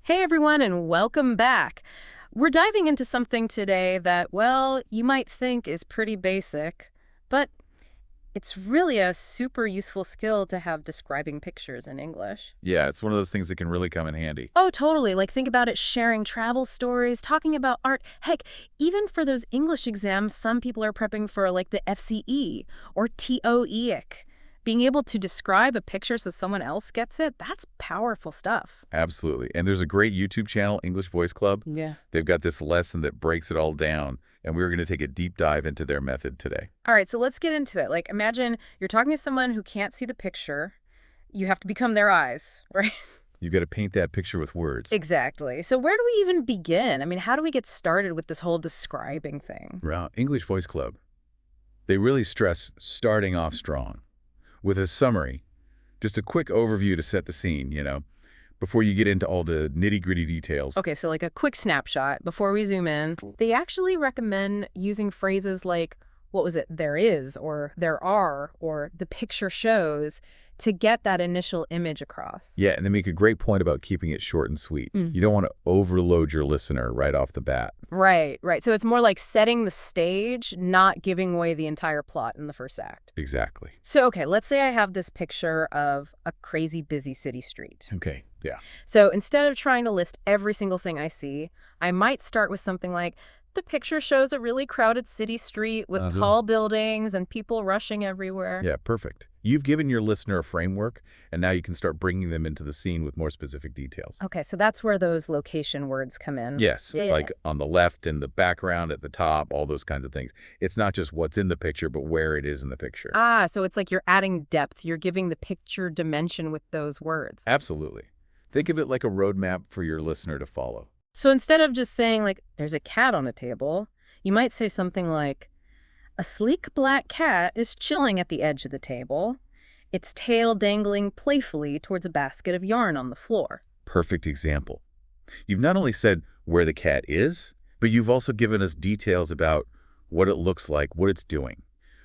Hey everyone, and welcome back. We're diving into something today that, well, you might think is pretty basic, but it's really a super useful skill to have describing pictures in English. Yeah, it's one of those things that can really come in handy. Oh, totally. Like, think about it sharing travel stories, talking about art. Heck, even for those English exams, some people are prepping for like the FCE or TOEIC. Being able to describe a picture so someone else gets it, that's powerful stuff. Absolutely. And there's a great YouTube channel, English Voice Club. Yeah. They've got this lesson that breaks it all down, and we're going to take a deep dive into their method today. All right, so let's get into it. Like, imagine you're talking to someone who can't see the picture. You have to become their eyes, right? You've got to paint that picture with words. Exactly. So where do we even begin? I mean, how do we get started with this whole describing thing? Well, English Voice Club, they really stress starting off strong with a summary, just a quick overview to set the scene, before you get into all the nitty-gritty details. Okay, so like a quick snapshot before we zoom in. They actually recommend using phrases like, what was it, there is, or there are, or the picture shows to get that initial image across. Yeah, and they make a great point about keeping it short and sweet. You don't want to overload your listener right off the bat. Right, right. So it's more like setting the stage, not giving away the entire plot in the first act. Exactly. So, okay, let's say I have this picture of a crazy busy city street. Okay, yeah. So instead of trying to list every single thing I see, I might start with something like, the picture shows a really crowded city street with tall buildings and people rushing everywhere. Yeah, perfect. You've given your listener a framework, and now you can start bringing them into the scene with more specific details. Okay, so that's where those location words come in. Yes, like on the left, in the background, at the top, all those kinds of things. It's not just what's in the picture, but where it is in the picture. Ah, so it's like you're adding depth. You're giving the picture dimension with those words. Absolutely. Think of it like a roadmap for your listener to follow. So instead of just saying, like, there's a cat on a table, you might say something like, a sleek black cat is chilling at the edge of the table, its tail dangling playfully towards a basket of yarn on the floor. Perfect example. You've not only said where the cat is, but you've also given us details about what it looks like, what it's doing.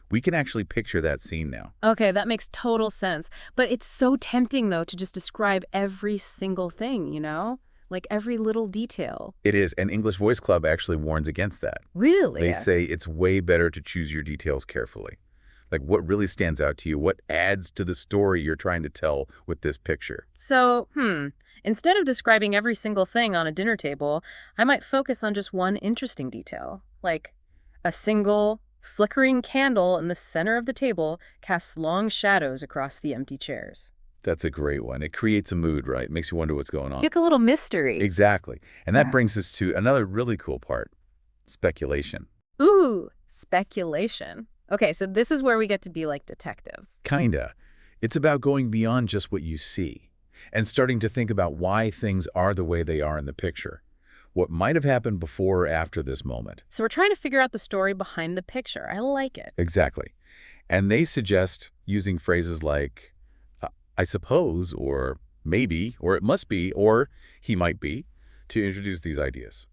We can actually picture that scene now. Okay, that makes total sense. But it's so tempting, though, to just describe every single thing, Like every little detail. It is, and English Voice Club actually warns against that. Really? They say it's way better to choose your details carefully. Like what really stands out to you, what adds to the story you're trying to tell with this picture. So, instead of describing every single thing on a dinner table, I might focus on just one interesting detail. Like a single flickering candle in the center of the table casts long shadows across the empty chairs. That's a great one. It creates a mood, right? It makes you wonder what's going on. Like a little mystery. Exactly. And that brings us to another really cool part, speculation. Ooh, speculation. Okay, so this is where we get to be like detectives. Kinda. It's about going beyond just what you see and starting to think about why things are the way they are in the picture. What might have happened before or after this moment. So we're trying to figure out the story behind the picture. I like it. Exactly. And they suggest using phrases like, I suppose, or maybe, or it must be, or he might be, to introduce these ideas.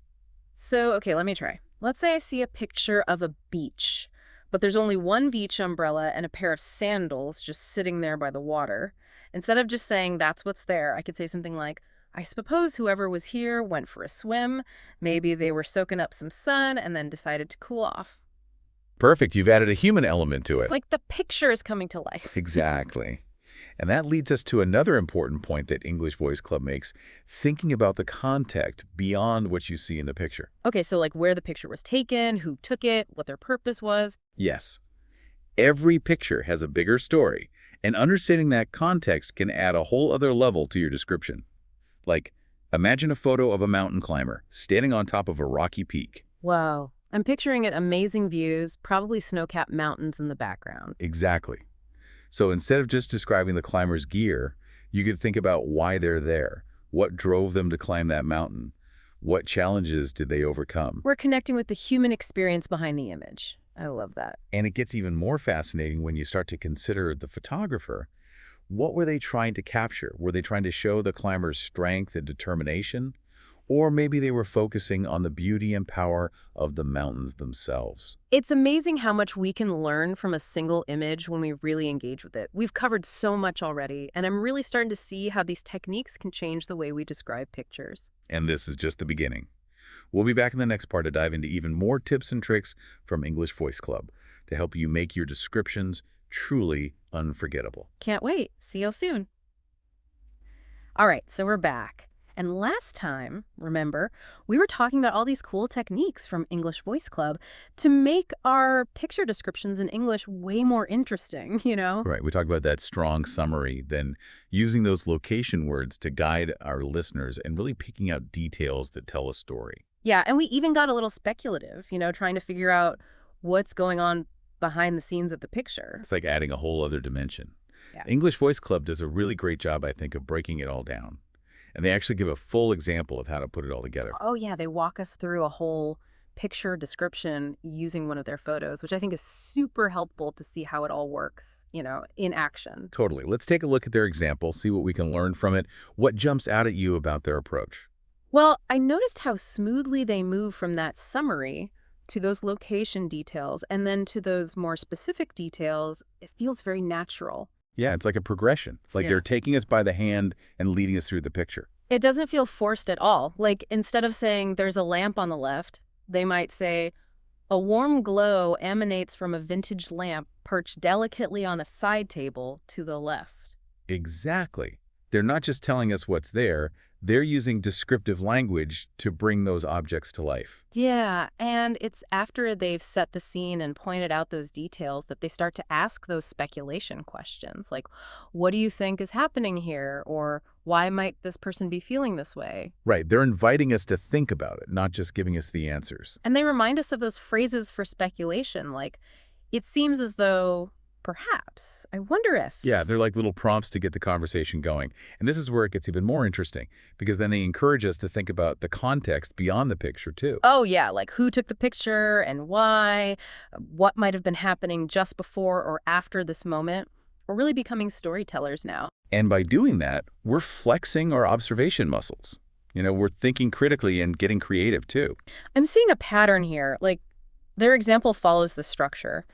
So, okay, let me try. Let's say I see a picture of a beach, but there's only one beach umbrella and a pair of sandals just sitting there by the water. Instead of just saying that's what's there, I could say something like, I suppose whoever was here went for a swim. Maybe they were soaking up some sun and then decided to cool off. Perfect. You've added a human element to it. It's like the picture is coming to life. Exactly. And that leads us to another important point that English Voice Club makes, thinking about the context beyond what you see in the picture. Okay, so like where the picture was taken, who took it, what their purpose was. Yes. Every picture has a bigger story, and understanding that context can add a whole other level to your description. Like, imagine a photo of a mountain climber standing on top of a rocky peak. Wow. I'm picturing it amazing views, probably snow-capped mountains in the background. Exactly. So instead of just describing the climber's gear, you could think about why they're there, what drove them to climb that mountain, what challenges did they overcome. We're connecting with the human experience behind the image. I love that. And it gets even more fascinating when you start to consider the photographer. What were they trying to capture? Were they trying to show the climber's strength and determination? Or maybe they were focusing on the beauty and power of the mountains themselves. It's amazing how much we can learn from a single image when we really engage with it. We've covered so much already, and I'm really starting to see how these techniques can change the way we describe pictures. And this is just the beginning. We'll be back in the next part to dive into even more tips and tricks from English Voice Club to help you make your descriptions truly unforgettable. Can't wait. See you soon. All right, so we're back. And last time, remember, we were talking about all these cool techniques from English Voice Club to make our picture descriptions in English way more interesting, you know? Right, we talked about that strong summary, then using those location words to guide our listeners and really picking out details that tell a story. Yeah, and we even got a little speculative, trying to figure out what's going on behind the scenes of the picture. It's like adding a whole other dimension. Yeah. English Voice Club does a really great job, I think, of breaking it all down. And they actually give a full example of how to put it all together. Oh, yeah, they walk us through a whole picture description using one of their photos, which I think is super helpful to see how it all works, in action. Totally. Let's take a look at their example, see what we can learn from it. What jumps out at you about their approach? Well, I noticed how smoothly they move from that summary to those location details and then to those more specific details. It feels very natural. Yeah, it's like a progression. Like they're taking us by the hand and leading us through the picture. It doesn't feel forced at all. Like instead of saying there's a lamp on the left, they might say a warm glow emanates from a vintage lamp perched delicately on a side table to the left. Exactly. They're not just telling us what's there, they're using descriptive language to bring those objects to life. Yeah, and it's after they've set the scene and pointed out those details that they start to ask those speculation questions, like, what do you think is happening here? Or why might this person be feeling this way? Right, they're inviting us to think about it, not just giving us the answers. And they remind us of those phrases for speculation, like, it seems as though... perhaps. I wonder if... Yeah, they're like little prompts to get the conversation going. And this is where it gets even more interesting, because then they encourage us to think about the context beyond the picture, too. Oh, yeah, like who took the picture and why, what might have been happening just before or after this moment. We're really becoming storytellers now. And by doing that, we're flexing our observation muscles. We're thinking critically and getting creative, too. I'm seeing a pattern here. Like, their example follows the structure.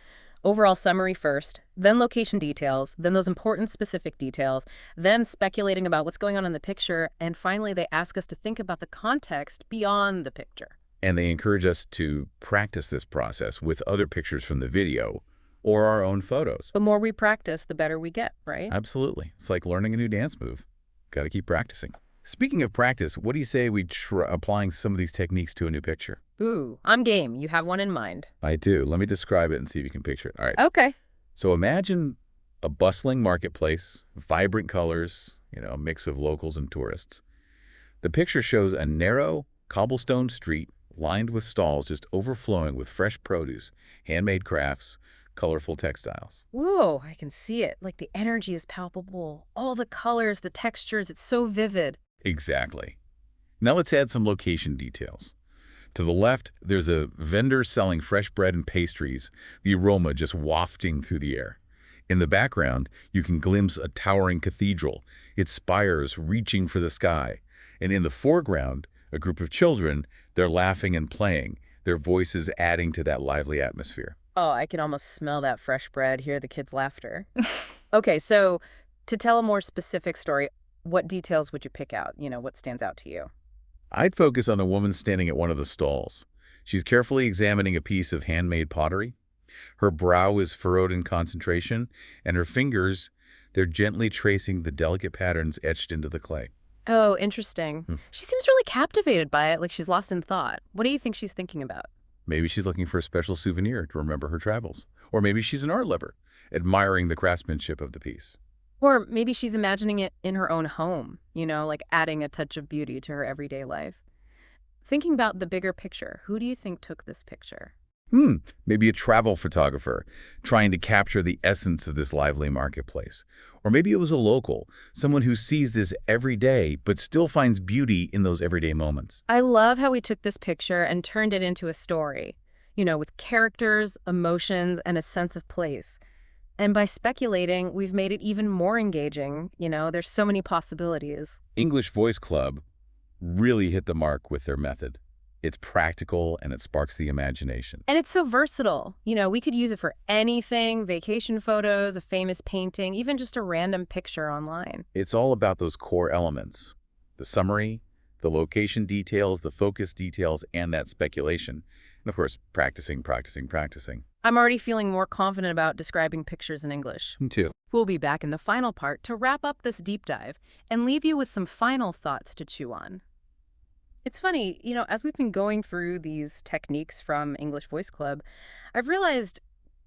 Overall summary first, then location details, then those important specific details, then speculating about what's going on in the picture, and finally they ask us to think about the context beyond the picture. And they encourage us to practice this process with other pictures from the video or our own photos. The more we practice, the better we get, right? Absolutely. It's like learning a new dance move. Got to keep practicing. Speaking of practice, what do you say we try applying some of these techniques to a new picture? Ooh, I'm game. You have one in mind. I do. Let me describe it and see if you can picture it. All right. Okay. So imagine a bustling marketplace, vibrant colors, a mix of locals and tourists. The picture shows a narrow cobblestone street lined with stalls just overflowing with fresh produce, handmade crafts, colorful textiles. Whoa, I can see it. Like the energy is palpable. All the colors, the textures, it's so vivid. Exactly. Now let's add some location details. To the left, there's a vendor selling fresh bread and pastries, the aroma just wafting through the air. In the background, you can glimpse a towering cathedral, its spires reaching for the sky. And in the foreground, a group of children, they're laughing and playing, their voices adding to that lively atmosphere. Oh, I can almost smell that fresh bread, hear the kids' laughter. Okay, so to tell a more specific story, what details would you pick out? What stands out to you? I'd focus on a woman standing at one of the stalls. She's carefully examining a piece of handmade pottery. Her brow is furrowed in concentration, and her fingers, they're gently tracing the delicate patterns etched into the clay. Oh, interesting. She seems really captivated by it, like she's lost in thought. What do you think she's thinking about? Maybe she's looking for a special souvenir to remember her travels. Or maybe she's an art lover, admiring the craftsmanship of the piece. Or maybe she's imagining it in her own home, like adding a touch of beauty to her everyday life. Thinking about the bigger picture, who do you think took this picture? Maybe a travel photographer trying to capture the essence of this lively marketplace. Or maybe it was a local, someone who sees this every day but still finds beauty in those everyday moments. I love how we took this picture and turned it into a story, with characters, emotions, and a sense of place. And by speculating, we've made it even more engaging. There's so many possibilities. English Voice Club really hit the mark with their method. It's practical and it sparks the imagination. And it's so versatile. You know, we could use it for anything, vacation photos, a famous painting, even just a random picture online. It's all about those core elements: the summary, the location details, the focus details, and that speculation. And of course, practicing, practicing, practicing. I'm already feeling more confident about describing pictures in English. Me too. We'll be back in the final part to wrap up this deep dive and leave you with some final thoughts to chew on. It's funny, you know, as we've been going through these techniques from English Voice Club, I've realized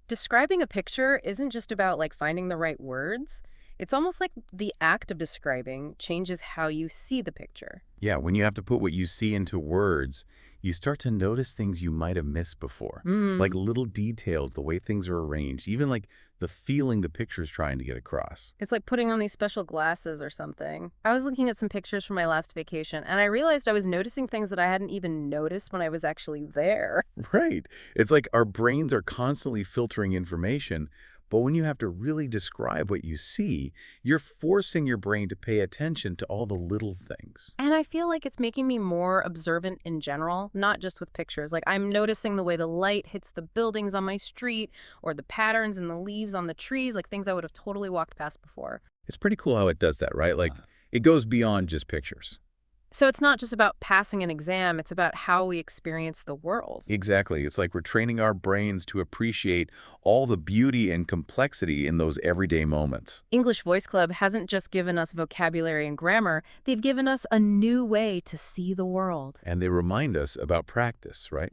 describing a picture isn't just about like finding the right words. It's almost like the act of describing changes how you see the picture. Yeah, when you have to put what you see into words, you start to notice things you might have missed before. Like little details, the way things are arranged, even like the feeling the picture's trying to get across. It's like putting on these special glasses or something. I was looking at some pictures from my last vacation, and I realized I was noticing things that I hadn't even noticed when I was actually there. Right. It's like our brains are constantly filtering information, but when you have to really describe what you see, you're forcing your brain to pay attention to all the little things. And I feel like it's making me more observant in general, not just with pictures. Like I'm noticing the way the light hits the buildings on my street or the patterns in the leaves on the trees, like things I would have totally walked past before. It's pretty cool how it does that, right? Like it goes beyond just pictures. So it's not just about passing an exam, it's about how we experience the world. Exactly. It's like we're training our brains to appreciate all the beauty and complexity in those everyday moments. English Voice Club hasn't just given us vocabulary and grammar, they've given us a new way to see the world. And they remind us about practice, right?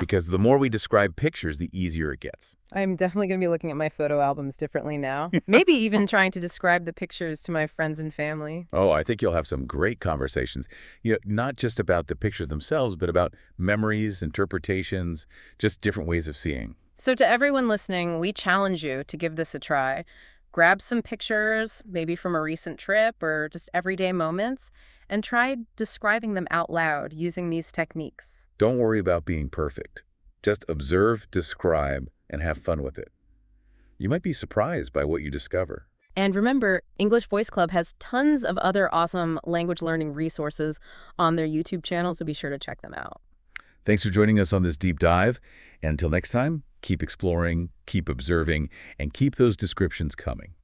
Because the more we describe pictures, the easier it gets. I'm definitely going to be looking at my photo albums differently now. Maybe even trying to describe the pictures to my friends and family. Oh, I think you'll have some great conversations. You know, not just about the pictures themselves, but about memories, interpretations, just different ways of seeing. So to everyone listening, we challenge you to give this a try. Grab some pictures, maybe from a recent trip or just everyday moments, and try describing them out loud using these techniques. Don't worry about being perfect. Just observe, describe, and have fun with it. You might be surprised by what you discover. And remember, English Voice Club has tons of other awesome language learning resources on their YouTube channel, so be sure to check them out. Thanks for joining us on this deep dive. And until next time, keep exploring, keep observing, and keep those descriptions coming.